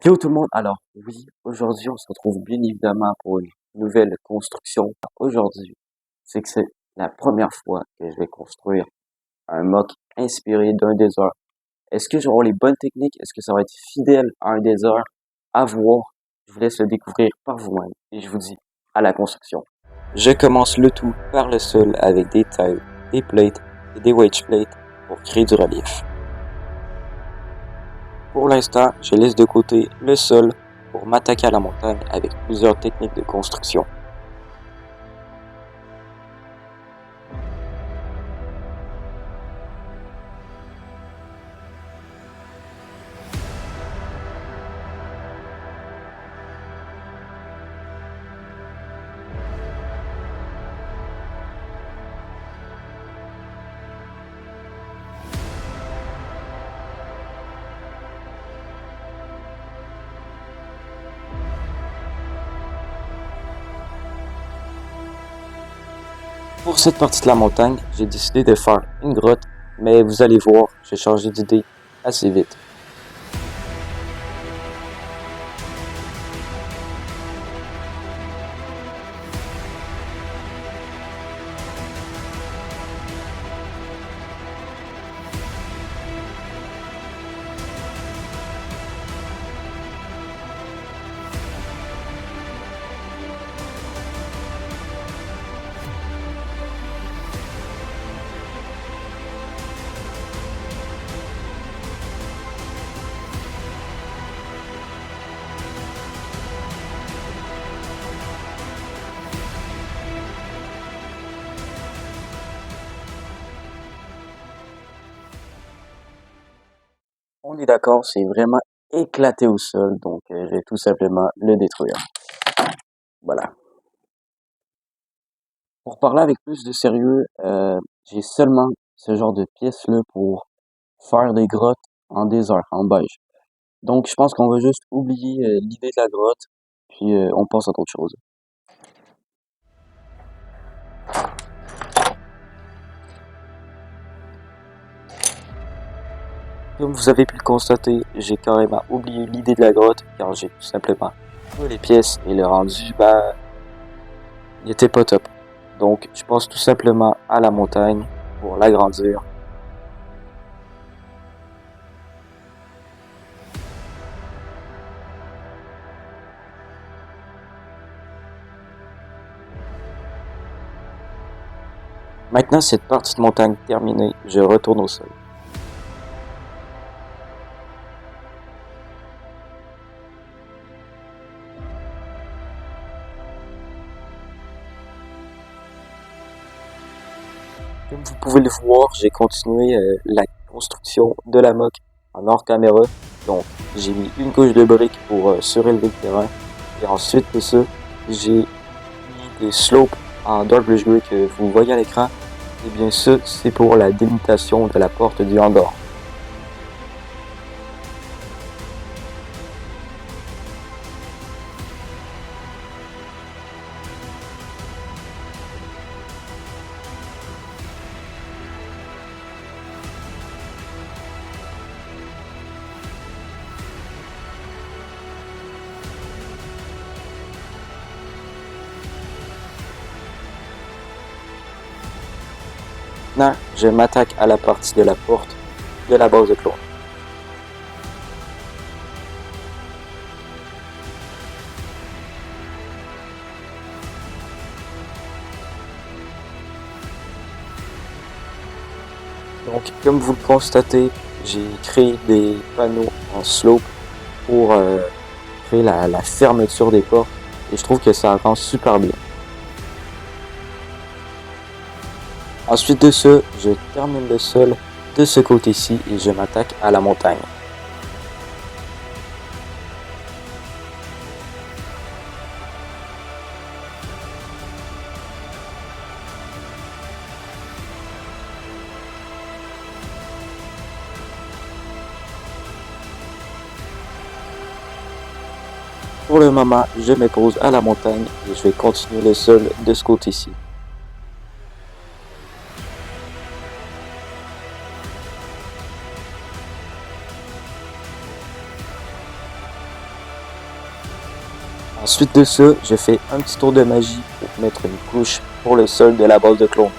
Yo tout le monde, alors oui, aujourd'hui on se retrouve bien évidemment pour une nouvelle construction. Aujourd'hui, c'est que c'est la première fois que je vais construire un mock inspiré d'un désert. Est-ce que j'aurai les bonnes techniques? Est-ce que ça va être fidèle à un désert? À voir. Je vous laisse le découvrir par vous-même et je vous dis à la construction. Je commence le tout par le sol avec des tiles, des plates et des wedge plates pour créer du relief. Pour l'instant, je laisse de côté le sol pour m'attaquer à la montagne avec plusieurs techniques de construction. Pour cette partie de la montagne, j'ai décidé de faire une grotte, mais vous allez voir, j'ai changé d'idée assez vite. On est d'accord, c'est vraiment éclaté au sol, donc je vais tout simplement le détruire. Voilà. Pour parler avec plus de sérieux, j'ai seulement ce genre de pièces-là pour faire des grottes en désert, en beige. Donc je pense qu'on va juste oublier l'idée de la grotte, puis on passe à autre chose. Comme vous avez pu le constater, j'ai carrément oublié l'idée de la grotte car j'ai tout simplement trouvé les pièces et le rendu, il était pas top. Donc je passe tout simplement à la montagne pour l'agrandir. Maintenant cette partie de montagne terminée, je retourne au sol. Comme vous pouvez le voir, j'ai continué la construction de la mock en hors caméra. Donc, j'ai mis une couche de briques pour surélever le terrain. Et ensuite de ça, j'ai mis des slopes en dark bluish gray que vous voyez à l'écran. Et bien ça, c'est pour la délimitation de la porte du hangar. Maintenant, je m'attaque à la partie de la porte de la base de clone. Donc, comme vous le constatez, j'ai créé des panneaux en slope pour créer la fermeture des portes et je trouve que ça rend super bien. Ensuite de ça, je termine le sol de ce côté-ci et je m'attaque à la montagne. Pour le moment, je me pose à la montagne et je vais continuer le sol de ce côté-ci. Ensuite de ça, je fais un petit tour de magie pour mettre une couche pour le sol de la base de clone.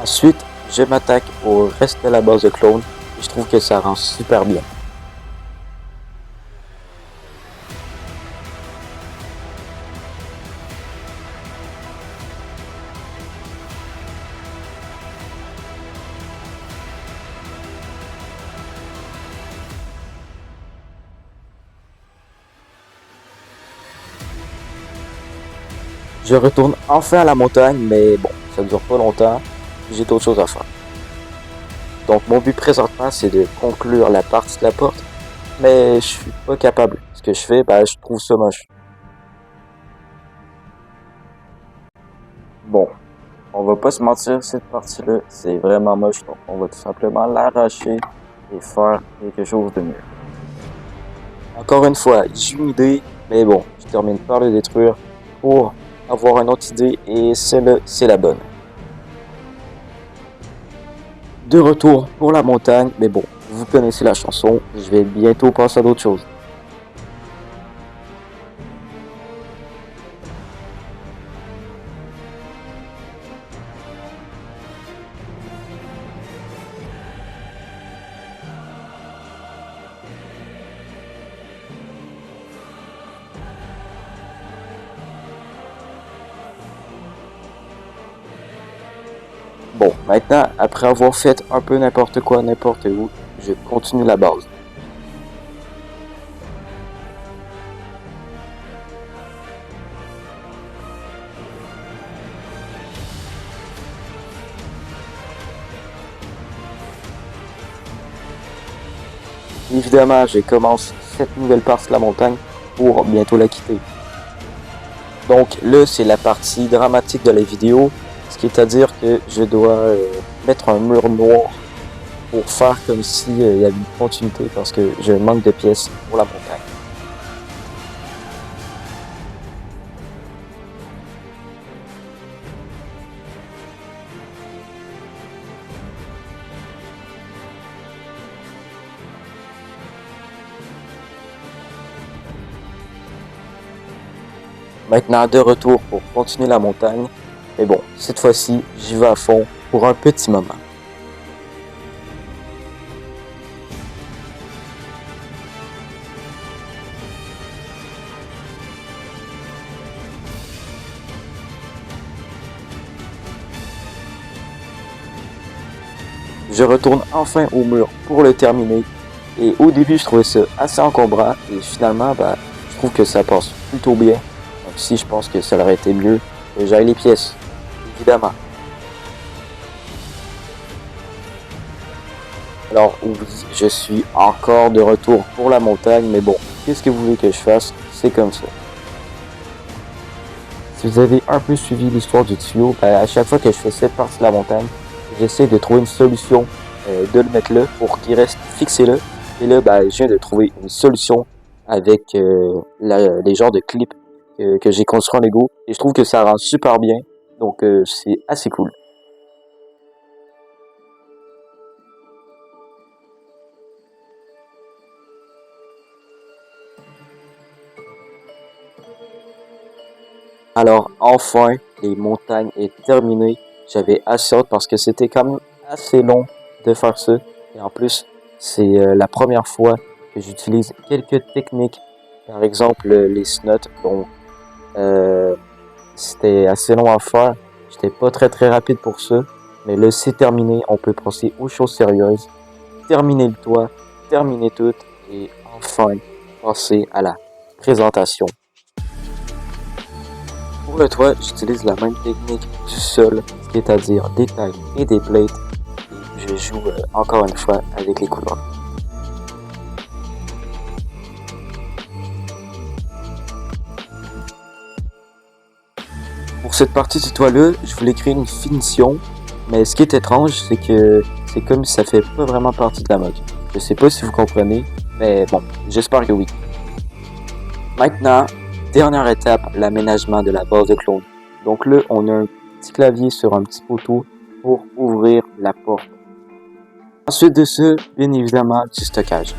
Ensuite, je m'attaque au reste de la base de clone et je trouve que ça rend super bien. Je retourne enfin à la montagne, mais bon, ça ne dure pas longtemps, j'ai d'autres choses à faire. Donc mon but présentement, c'est de conclure la partie de la porte, mais je suis pas capable. Ce que je fais, je trouve ça moche. Bon, on va pas se mentir, cette partie-là, c'est vraiment moche, donc on va tout simplement l'arracher et faire quelque chose de mieux. Encore une fois, j'ai une idée, mais bon, je termine par le détruire pour avoir une autre idée et celle-là, c'est la bonne. De retour pour la montagne, mais bon, vous connaissez la chanson, je vais bientôt passer à d'autres choses. Bon, maintenant, après avoir fait un peu n'importe quoi, n'importe où, je continue la base. Évidemment, je commence cette nouvelle partie de la montagne pour bientôt la quitter. Donc là, c'est la partie dramatique de la vidéo, ce qui est à dire que je dois mettre un mur noir pour faire comme s'il y avait une continuité parce que je manque de pièces pour la montagne. Maintenant, de retour pour continuer la montagne. Mais bon, cette fois-ci, j'y vais à fond pour un petit moment. Je retourne enfin au mur pour le terminer. Et au début, je trouvais ça assez encombrant. Et finalement, je trouve que ça passe plutôt bien. Donc si je pense que ça aurait été mieux, j'aille les pièces, évidemment. Alors oui, je suis encore de retour pour la montagne, mais bon, qu'est-ce que vous voulez que je fasse? C'est comme ça. Si vous avez un peu suivi l'histoire du tuyau, à chaque fois que je fais cette partie de la montagne, j'essaie de trouver une solution de le mettre là pour qu'il reste fixé là. Et là, je viens de trouver une solution avec les genres de clips que j'ai construit en Lego. Et je trouve que ça rend super bien. Donc c'est assez cool. Alors enfin, les montagnes est terminées. J'avais assez hâte parce que c'était quand même assez long de faire ça. Et en plus, c'est la première fois que j'utilise quelques techniques. Par exemple, les snuts. Donc, c'était assez long à faire. J'étais pas très rapide pour ça. Mais là, c'est terminé. On peut passer aux choses sérieuses. Terminer le toit, terminer tout. Et enfin, passer à la présentation. Pour le toit, j'utilise la même technique du sol, c'est-à-dire des tailles et des plates. Et je joue encore une fois avec les couleurs. Pour cette partie du toit-là, je voulais créer une finition, mais ce qui est étrange, c'est que c'est comme si ça fait pas vraiment partie de la mode. Je sais pas si vous comprenez, mais bon, j'espère que oui. Maintenant, dernière étape, l'aménagement de la base de clone. Donc là, on a un petit clavier sur un petit poteau pour ouvrir la porte. Ensuite de ça, bien évidemment, du stockage.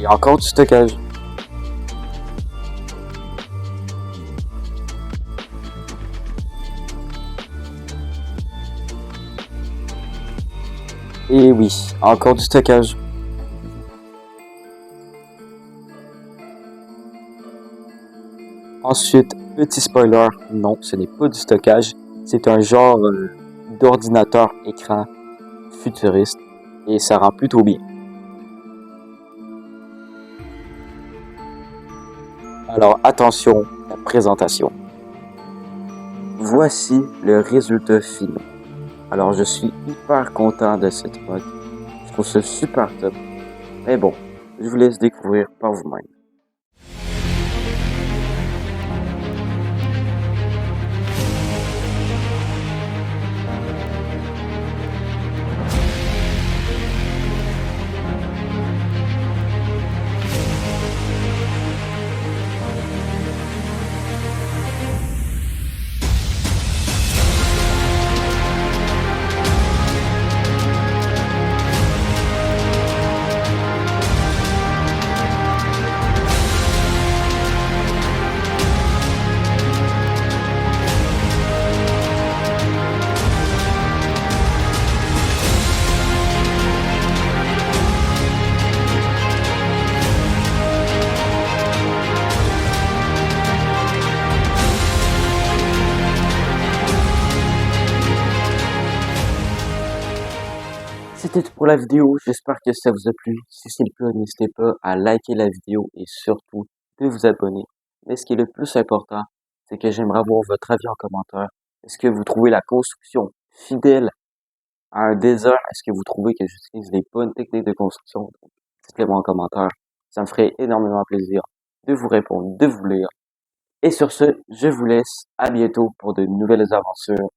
a encore du stockage. Et oui, encore du stockage. Ensuite, petit spoiler, non, ce n'est pas du stockage. C'est un genre d'ordinateur écran futuriste et ça rend plutôt bien. Alors attention, la présentation. Voici le résultat final. Alors je suis hyper content de cette mode. Je trouve ça super top. Mais bon, je vous laisse découvrir par vous-même. C'était tout pour la vidéo, j'espère que ça vous a plu. Si c'est le cas, n'hésitez pas à liker la vidéo et surtout de vous abonner. Mais ce qui est le plus important, c'est que j'aimerais avoir votre avis en commentaire. Est-ce que vous trouvez la construction fidèle à un désert? Est-ce que vous trouvez que j'utilise les bonnes techniques de construction? Dites-le moi en commentaire. Ça me ferait énormément plaisir de vous répondre, de vous lire. Et sur ce, je vous laisse. À bientôt pour de nouvelles aventures